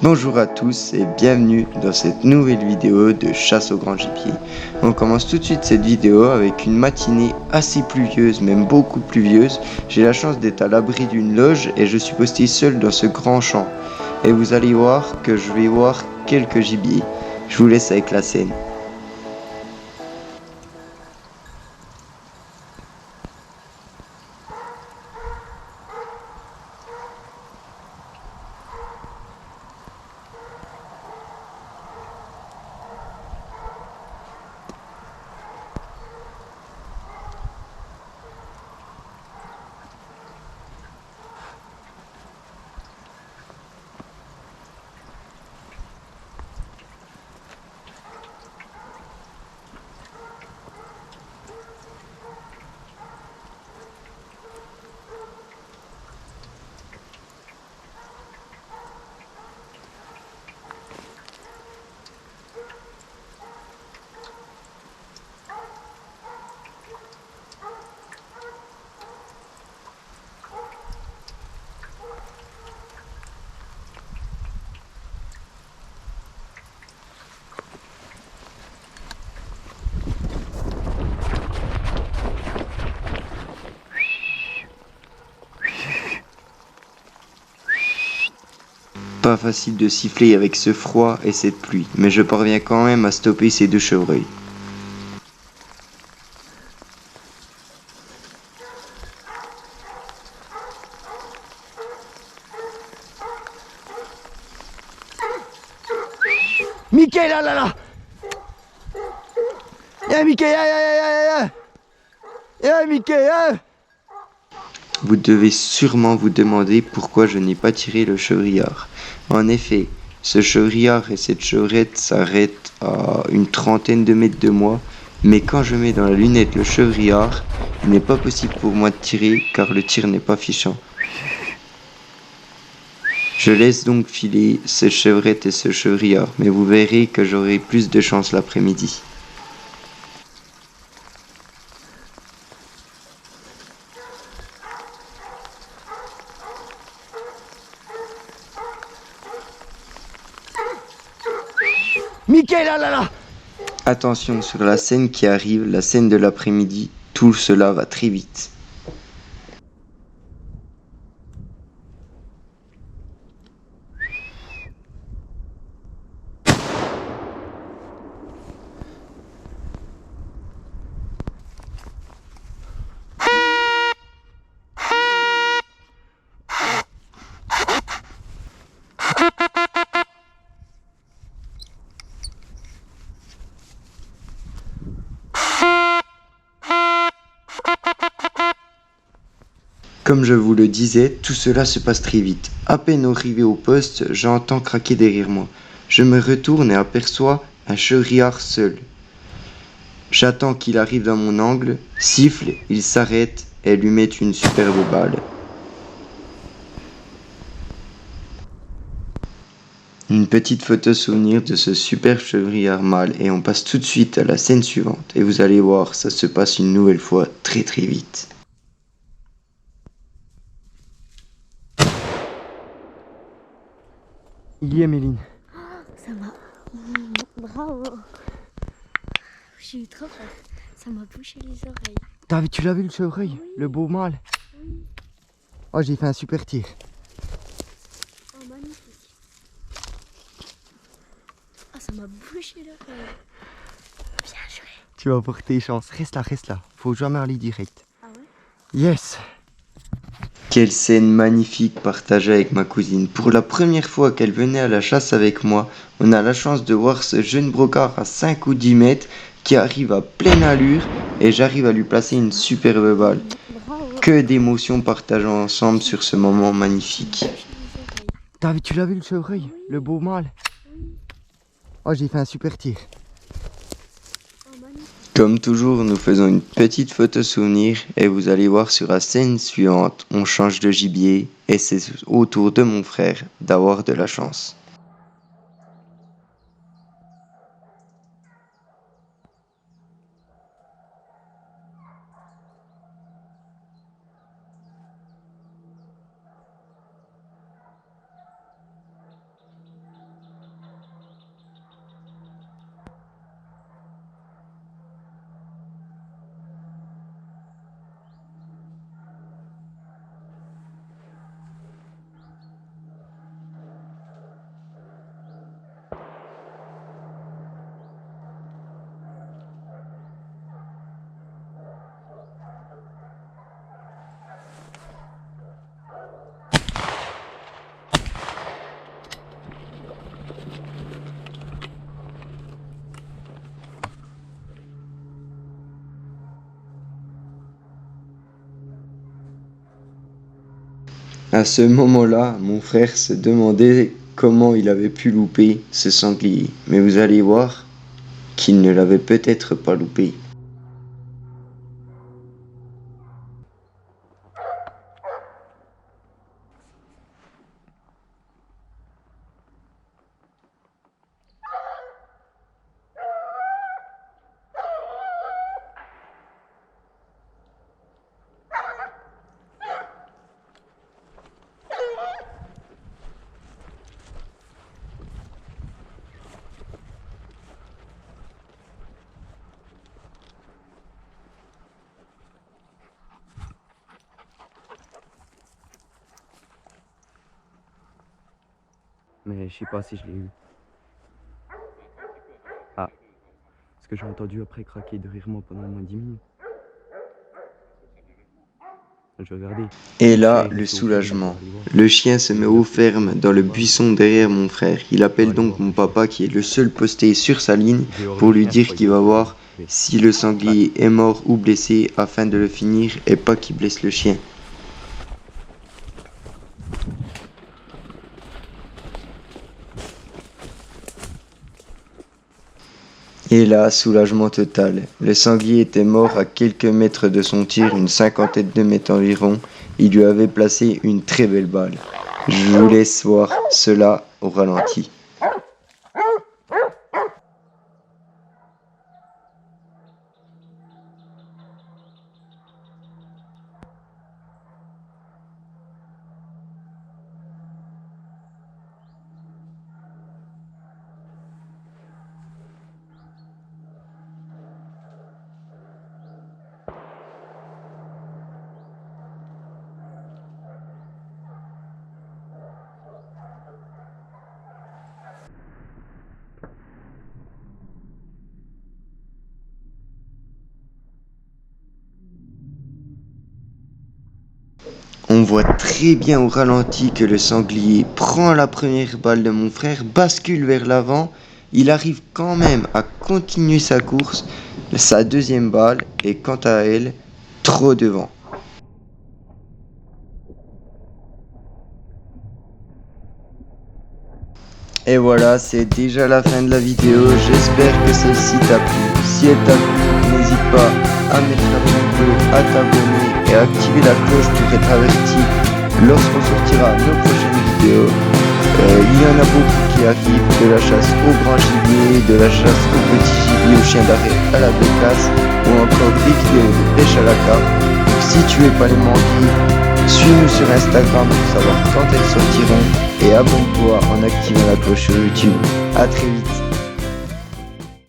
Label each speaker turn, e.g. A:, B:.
A: Bonjour à tous et bienvenue dans cette nouvelle vidéo de chasse au grand gibier. On commence tout de suite cette vidéo avec une matinée assez pluvieuse, même beaucoup pluvieuse. J'ai la chance d'être à l'abri d'une loge et je suis posté seul dans ce grand champ. Et vous allez voir que je vais voir quelques gibiers. Je vous laisse avec la scène. Pas facile de siffler avec ce froid et cette pluie, mais je parviens quand même à stopper ces deux chevreuils.
B: Mickey là Mickey, Mickey,
A: Vous devez sûrement vous demander pourquoi je n'ai pas tiré le chevrillard. En effet, ce chevrillard et cette chevrette s'arrêtent à une trentaine de mètres de moi, mais quand je mets dans la lunette le chevrillard, il n'est pas possible pour moi de tirer car le tir n'est pas fichant. Je laisse donc filer ce chevrette et ce chevrillard, mais vous verrez que j'aurai plus de chance l'après-midi.
B: Mickey là
A: Attention sur la scène qui arrive, la scène de l'après-midi, tout cela va très vite. Comme je vous le disais, tout cela se passe très vite. À peine arrivé au poste, j'entends craquer derrière moi. Je me retourne et aperçois un chevrillard seul. J'attends qu'il arrive dans mon angle, siffle, il s'arrête et lui met une superbe balle. Une petite photo souvenir de ce super chevrillard mâle et on passe tout de suite à la scène suivante. Et vous allez voir, ça se passe une nouvelle fois très très vite.
B: Il y est, Méline.
C: Ça m'a... Bravo. J'ai eu trop peur. Ça m'a bouché les oreilles.
B: Tu l'as vu le chevreuil,
C: Oui.
B: le beau mâle?
C: Oui.
B: Oh, j'ai fait un super tir.
C: Oh, magnifique. Ah, ça m'a bouché l'oreille. Bien joué.
B: Tu vas porter chance. Reste là. Faut jamais aller direct.
C: Ah ouais?
B: Yes.
A: Quelle scène magnifique partagée avec ma cousine. Pour la première fois qu'elle venait à la chasse avec moi, on a la chance de voir ce jeune brocard à 5 ou 10 mètres qui arrive à pleine allure et j'arrive à lui placer une superbe balle.
C: Bravo.
A: Que d'émotions partagées ensemble sur ce moment
C: Ça
A: magnifique.
C: m'a bouché les oreilles.
B: Tu l'as vu le chevreuil, le beau mâle?
C: Oui.
B: Oh, j'ai fait un super tir.
C: Oh, magnifique.
A: Comme toujours, nous faisons une petite photo souvenir et vous allez voir sur la scène suivante, on change de gibier et c'est au tour de mon frère d'avoir de la chance. À ce moment-là, mon frère se demandait comment il avait pu louper ce sanglier. Mais vous allez voir qu'il ne l'avait peut-être pas loupé.
D: Mais je sais pas si je l'ai eu. Ah, parce que j'ai entendu après craquer derrière moi pendant au moins 10 minutes. Je vais regarder.
A: Et là, le soulagement. Le chien se met au ferme dans le buisson derrière mon frère. Il appelle donc mon papa qui est le seul posté sur sa ligne pour lui dire qu'il va voir si le sanglier est mort ou blessé afin de le finir et pas qu'il blesse le chien. Et là, soulagement total. Le sanglier était mort à quelques mètres de son tir, une cinquantaine de mètres environ. Il lui avait placé une très belle balle. Je vous laisse voir cela au ralenti. On voit très bien au ralenti que le sanglier prend la première balle de mon frère, bascule vers l'avant, il arrive quand même à continuer sa course, sa deuxième balle est quant à elle trop devant. Et voilà, c'est déjà la fin de la vidéo, j'espère que celle-ci t'a plu. Si elle t'a plu, n'hésite pas à mettre un pouce bleu, à t'abonner et à activer la cloche pour être averti lorsqu'on sortira nos prochaines vidéos. Il y en a beaucoup qui arrivent, de la chasse au grand gibier, de la chasse au petit gibier, au chien d'arrêt, à la bécasse, ou encore des vidéos de pêche à la carpe. Donc si tu veux pas les manquer, suis-nous sur Instagram pour savoir quand elles sortiront et abonne-toi en activant la cloche sur YouTube. A très vite.